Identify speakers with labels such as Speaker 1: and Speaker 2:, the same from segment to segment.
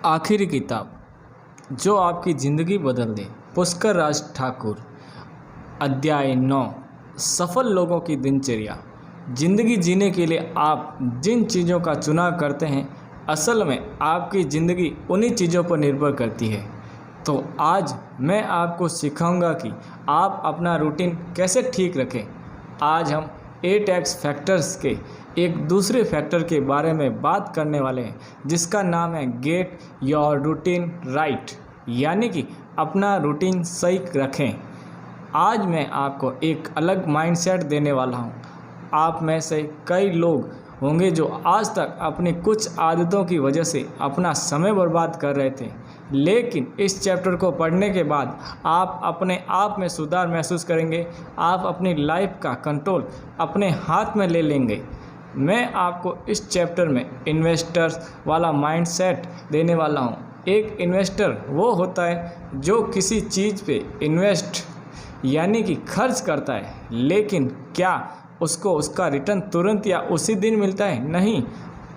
Speaker 1: आखिरी किताब जो आपकी ज़िंदगी बदल दे, पुष्कर राज ठाकुर। अध्याय 9, सफल लोगों की दिनचर्या। ज़िंदगी जीने के लिए आप जिन चीज़ों का चुनाव करते हैं, असल में आपकी ज़िंदगी उन्हीं चीज़ों पर निर्भर करती है। तो आज मैं आपको सिखाऊंगा कि आप अपना रूटीन कैसे ठीक रखें। आज हम 8X फैक्टर्स के एक दूसरे फैक्टर के बारे में बात करने वाले हैं, जिसका नाम है गेट योर रूटीन राइट, यानी कि अपना रूटीन सही रखें। आज मैं आपको एक अलग माइंडसेट देने वाला हूं। आप में से कई लोग होंगे जो आज तक अपनी कुछ आदतों की वजह से अपना समय बर्बाद कर रहे थे, लेकिन इस चैप्टर को पढ़ने के बाद आप अपने आप में सुधार महसूस करेंगे। आप अपनी लाइफ का कंट्रोल अपने हाथ में ले लेंगे। मैं आपको इस चैप्टर में इन्वेस्टर्स वाला माइंडसेट देने वाला हूँ। एक इन्वेस्टर वो होता है जो किसी चीज़ पे इन्वेस्ट यानी कि खर्च करता है, लेकिन क्या उसको उसका रिटर्न तुरंत या उसी दिन मिलता है? नहीं,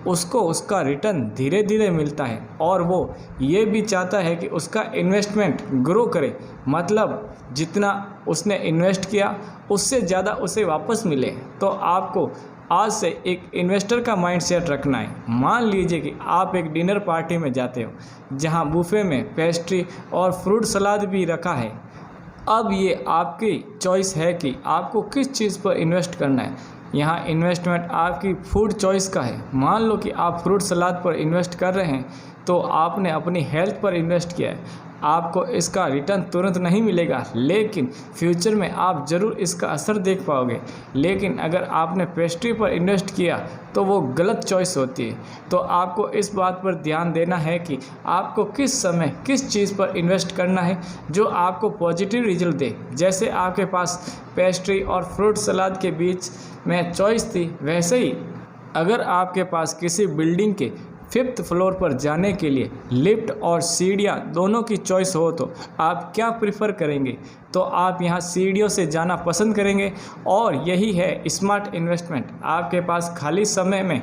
Speaker 1: उसको उसका रिटर्न धीरे धीरे मिलता है और वो ये भी चाहता है कि उसका इन्वेस्टमेंट ग्रो करे, मतलब जितना उसने इन्वेस्ट किया उससे ज़्यादा उसे वापस मिले। तो आपको आज से एक इन्वेस्टर का माइंडसेट रखना है। मान लीजिए कि आप एक डिनर पार्टी में जाते हो जहां बुफे में पेस्ट्री और फ्रूट सलाद भी रखा है। अब ये आपकी चॉइस है कि आपको किस चीज़ पर इन्वेस्ट करना है। यहाँ इन्वेस्टमेंट आपकी फूड चॉइस का है। मान लो कि आप फ्रूट सलाद पर इन्वेस्ट कर रहे हैं, तो आपने अपनी हेल्थ पर इन्वेस्ट किया है। आपको इसका रिटर्न तुरंत नहीं मिलेगा, लेकिन फ्यूचर में आप ज़रूर इसका असर देख पाओगे। लेकिन अगर आपने पेस्ट्री पर इन्वेस्ट किया तो वो गलत चॉइस होती है। तो आपको इस बात पर ध्यान देना है कि आपको किस समय किस चीज़ पर इन्वेस्ट करना है जो आपको पॉजिटिव रिजल्ट दे। जैसे आपके पास पेस्ट्री और फ्रूट सलाद के बीच में चॉइस थी, वैसे ही अगर आपके पास किसी बिल्डिंग के 5th फ्लोर पर जाने के लिए लिफ्ट और सीढ़ियाँ दोनों की चॉइस हो, तो आप क्या प्रिफर करेंगे? तो आप यहाँ सीढ़ियों से जाना पसंद करेंगे। और यही है स्मार्ट इन्वेस्टमेंट। आपके पास खाली समय में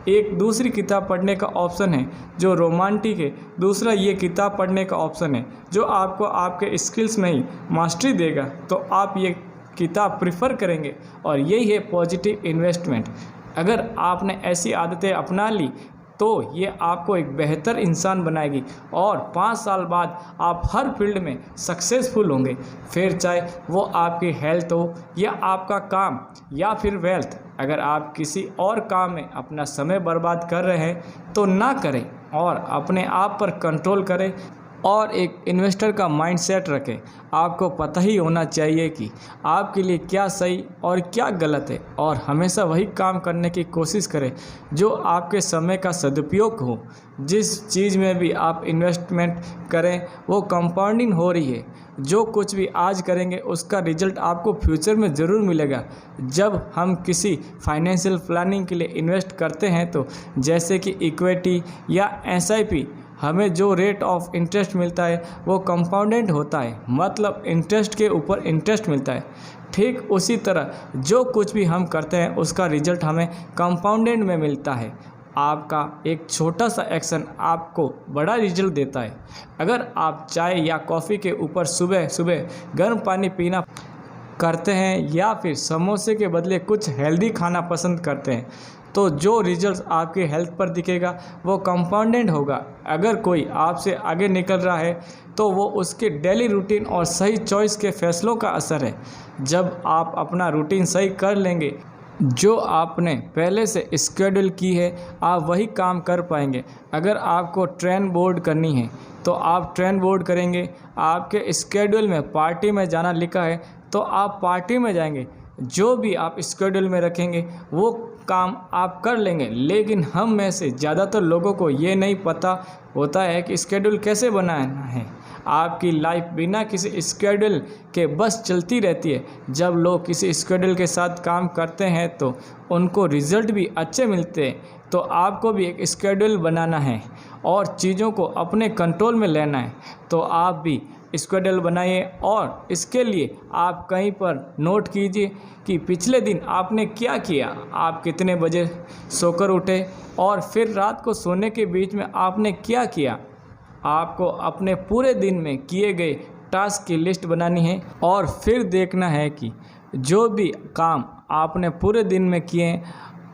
Speaker 1: एक दूसरी किताब पढ़ने का ऑप्शन है जो रोमांटिक है, दूसरा ये किताब पढ़ने का ऑप्शन है जो आपको आपके स्किल्स में ही मास्टरी देगा, तो आप ये किताब प्रिफर करेंगे। और यही है पॉजिटिव इन्वेस्टमेंट। अगर आपने ऐसी आदतें अपना ली तो ये आपको एक बेहतर इंसान बनाएगी और 5 साल बाद आप हर फील्ड में सक्सेसफुल होंगे। फिर चाहे वो आपकी हेल्थ हो या आपका काम या फिर वेल्थ। अगर आप किसी और काम में अपना समय बर्बाद कर रहे हैं तो ना करें और अपने आप पर कंट्रोल करें और एक इन्वेस्टर का माइंडसेट रखें। आपको पता ही होना चाहिए कि आपके लिए क्या सही और क्या गलत है, और हमेशा वही काम करने की कोशिश करें जो आपके समय का सदुपयोग हो। जिस चीज़ में भी आप इन्वेस्टमेंट करें वो कंपाउंडिंग हो रही है। जो कुछ भी आज करेंगे उसका रिजल्ट आपको फ्यूचर में ज़रूर मिलेगा। जब हम किसी फाइनेंशियल प्लानिंग के लिए इन्वेस्ट करते हैं, तो जैसे कि इक्विटी या SIP, हमें जो रेट ऑफ इंटरेस्ट मिलता है वो कंपाउंडेड होता है, मतलब इंटरेस्ट के ऊपर इंटरेस्ट मिलता है। ठीक उसी तरह जो कुछ भी हम करते हैं उसका रिजल्ट हमें कंपाउंडेड में मिलता है। आपका एक छोटा सा एक्शन आपको बड़ा रिजल्ट देता है। अगर आप चाय या कॉफ़ी के ऊपर सुबह सुबह गर्म पानी पीना करते हैं या फिर समोसे के बदले कुछ हेल्दी खाना पसंद करते हैं, तो जो रिजल्ट्स आपके हेल्थ पर दिखेगा वो कंपाउंडेड होगा। अगर कोई आपसे आगे निकल रहा है तो वो उसके डेली रूटीन और सही चॉइस के फैसलों का असर है। जब आप अपना रूटीन सही कर लेंगे, जो आपने पहले से स्केड्यूल की है, आप वही काम कर पाएंगे। अगर आपको ट्रेन बोर्ड करनी है तो आप ट्रेन बोर्ड करेंगे। आपके स्केड्यूल में पार्टी में जाना लिखा है तो आप पार्टी में जाएंगे। जो भी आप स्केड्यूल में रखेंगे वो काम आप कर लेंगे। लेकिन हम में से ज़्यादातर लोगों को ये नहीं पता होता है कि स्केड्यूल कैसे बनाना है। आपकी लाइफ बिना किसी स्केड्यूल के बस चलती रहती है। जब लोग किसी स्केड्यूल के साथ काम करते हैं तो उनको रिज़ल्ट भी अच्छे मिलते हैं। तो आपको भी एक स्केड्यूल बनाना है और चीज़ों को अपने कंट्रोल में लेना है। तो आप भी स्केड्यूल बनाइए और इसके लिए आप कहीं पर नोट कीजिए कि पिछले दिन आपने क्या किया, आप कितने बजे सोकर उठे और फिर रात को सोने के बीच में आपने क्या किया। आपको अपने पूरे दिन में किए गए टास्क की लिस्ट बनानी है और फिर देखना है कि जो भी काम आपने पूरे दिन में किए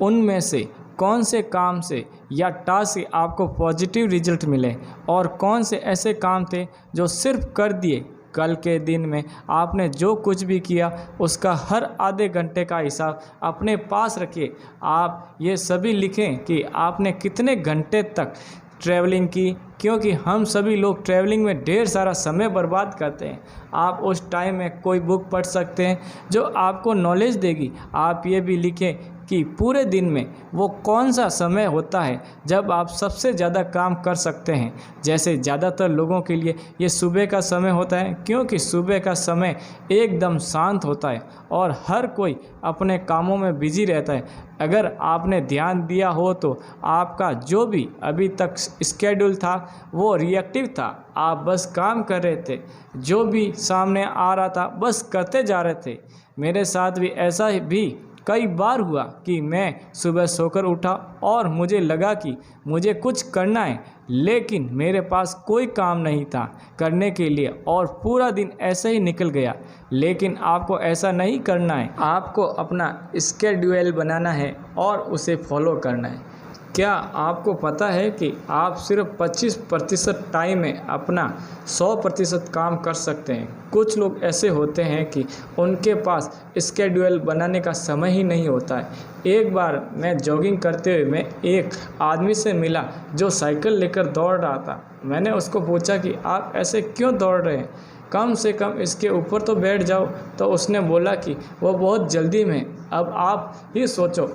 Speaker 1: उनमें से कौन से काम से या टास्क से आपको पॉजिटिव रिजल्ट मिले और कौन से ऐसे काम थे जो सिर्फ कर दिए। कल के दिन में आपने जो कुछ भी किया उसका हर आधे घंटे का हिसाब अपने पास रखिए। आप ये सभी लिखें कि आपने कितने घंटे तक ट्रैवलिंग की, क्योंकि हम सभी लोग ट्रैवलिंग में ढेर सारा समय बर्बाद करते हैं। आप उस टाइम में कोई बुक पढ़ सकते हैं जो आपको नॉलेज देगी। आप ये भी लिखें कि पूरे दिन में वो कौन सा समय होता है जब आप सबसे ज़्यादा काम कर सकते हैं। जैसे ज़्यादातर लोगों के लिए ये सुबह का समय होता है, क्योंकि सुबह का समय एकदम शांत होता है और हर कोई अपने कामों में बिजी रहता है। अगर आपने ध्यान दिया हो तो आपका जो भी अभी तक स्केड्यूल था वो रिएक्टिव था। आप बस काम कर रहे थे, जो भी सामने आ रहा था बस करते जा रहे थे। मेरे साथ भी ऐसा भी कई बार हुआ कि मैं सुबह सोकर उठा और मुझे लगा कि मुझे कुछ करना है, लेकिन मेरे पास कोई काम नहीं था करने के लिए और पूरा दिन ऐसे ही निकल गया। लेकिन आपको ऐसा नहीं करना है, आपको अपना स्केड्यूल बनाना है और उसे फॉलो करना है। क्या आपको पता है कि आप सिर्फ 25% टाइम में अपना 100% काम कर सकते हैं? कुछ लोग ऐसे होते हैं कि उनके पास स्केड्यूल बनाने का समय ही नहीं होता है। एक बार मैं जॉगिंग करते हुए मैं एक आदमी से मिला जो साइकिल लेकर दौड़ रहा था। मैंने उसको पूछा कि आप ऐसे क्यों दौड़ रहे हैं, कम से कम इसके ऊपर तो बैठ जाओ। तो उसने बोला कि वो बहुत जल्दी में। अब आप ही सोचो,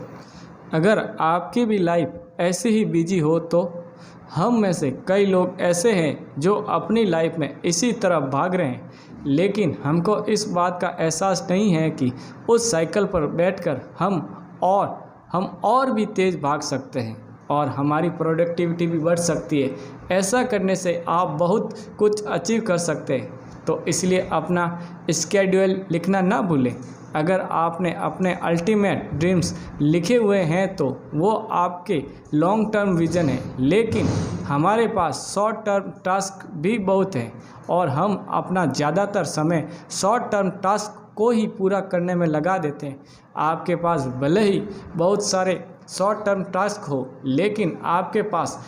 Speaker 1: अगर आपकी भी लाइफ ऐसे ही बिजी हो तो हम में से कई लोग ऐसे हैं जो अपनी लाइफ में इसी तरह भाग रहे हैं, लेकिन हमको इस बात का एहसास नहीं है कि उस साइकिल पर बैठकर हम और भी तेज़ भाग सकते हैं और हमारी प्रोडक्टिविटी भी बढ़ सकती है। ऐसा करने से आप बहुत कुछ अचीव कर सकते हैं। तो इसलिए अपना स्केड्यूल लिखना ना भूलें। अगर आपने अपने अल्टीमेट ड्रीम्स लिखे हुए हैं तो वो आपके लॉन्ग टर्म विज़न है, लेकिन हमारे पास शॉर्ट टर्म टास्क भी बहुत हैं और हम अपना ज़्यादातर समय शॉर्ट टर्म टास्क को ही पूरा करने में लगा देते हैं। आपके पास भले ही बहुत सारे शॉर्ट टर्म टास्क हो, लेकिन आपके पास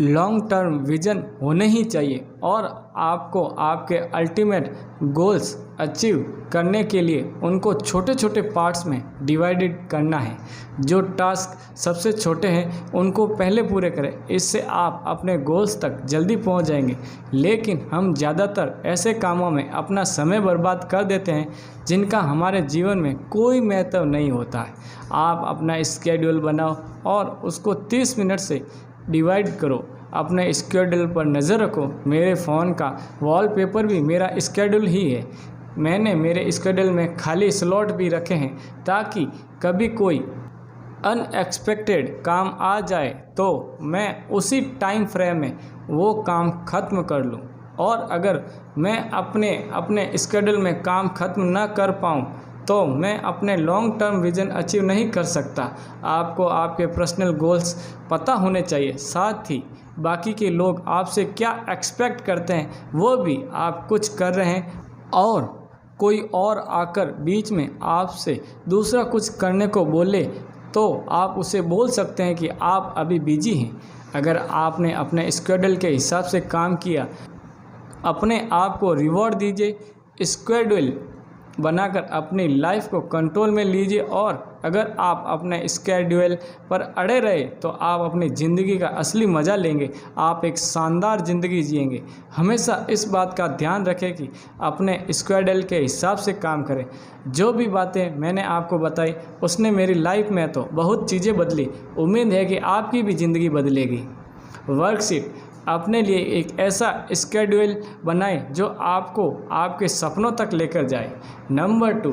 Speaker 1: लॉन्ग टर्म विज़न होने ही चाहिए और आपको आपके अल्टीमेट गोल्स अचीव करने के लिए उनको छोटे छोटे पार्ट्स में डिवाइडेड करना है। जो टास्क सबसे छोटे हैं उनको पहले पूरे करें, इससे आप अपने गोल्स तक जल्दी पहुंच जाएंगे। लेकिन हम ज़्यादातर ऐसे कामों में अपना समय बर्बाद कर देते हैं जिनका हमारे जीवन में कोई महत्व नहीं होता है। आप अपना स्केड्यूल बनाओ और उसको 30 मिनट से डिवाइड करो। अपने स्केड्यूल पर नज़र रखो। मेरे फ़ोन का वॉलपेपर भी मेरा स्केड्यूल ही है। मैंने मेरे स्केड्यूल में खाली स्लॉट भी रखे हैं ताकि कभी कोई अनएक्सपेक्टेड काम आ जाए तो मैं उसी टाइम फ्रेम में वो काम ख़त्म कर लूँ। और अगर मैं अपने स्केड्यूल में काम ख़त्म ना कर पाऊँ तो मैं अपने लॉन्ग टर्म विज़न अचीव नहीं कर सकता। आपको आपके पर्सनल गोल्स पता होने चाहिए, साथ ही बाकी के लोग आपसे क्या एक्सपेक्ट करते हैं वो भी आप कुछ कर रहे हैं और कोई और आकर बीच में आपसे दूसरा कुछ करने को बोले तो आप उसे बोल सकते हैं कि आप अभी बिजी हैं। अगर आपने अपने स्केड्यूल के हिसाब से काम किया, अपने आप को रिवॉर्ड दीजिए। स्केड्यूल बनाकर अपनी लाइफ को कंट्रोल में लीजिए और अगर आप अपने स्केड्यूल पर अड़े रहे तो आप अपनी ज़िंदगी का असली मज़ा लेंगे। आप एक शानदार ज़िंदगी जिएंगे। हमेशा इस बात का ध्यान रखें कि अपने स्केड्यूल के हिसाब से काम करें। जो भी बातें मैंने आपको बताई उसने मेरी लाइफ में तो बहुत चीज़ें बदली। उम्मीद है कि आपकी भी ज़िंदगी बदलेगी। वर्कशीट अपने लिए एक ऐसा स्केड्यूल बनाएं जो आपको आपके सपनों तक लेकर जाए। नंबर 2,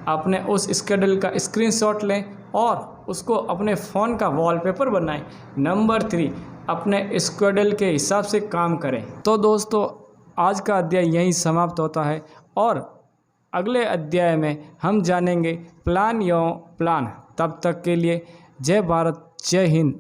Speaker 1: अपने उस स्केड्यूल का स्क्रीनशॉट लें और उसको अपने फ़ोन का वॉलपेपर बनाएं। नंबर 3, अपने स्केड्यूल के हिसाब से काम करें। तो दोस्तों, आज का अध्याय यहीं समाप्त होता है और अगले अध्याय में हम जानेंगे प्लान योर प्लान। तब तक के लिए जय भारत, जय हिंद।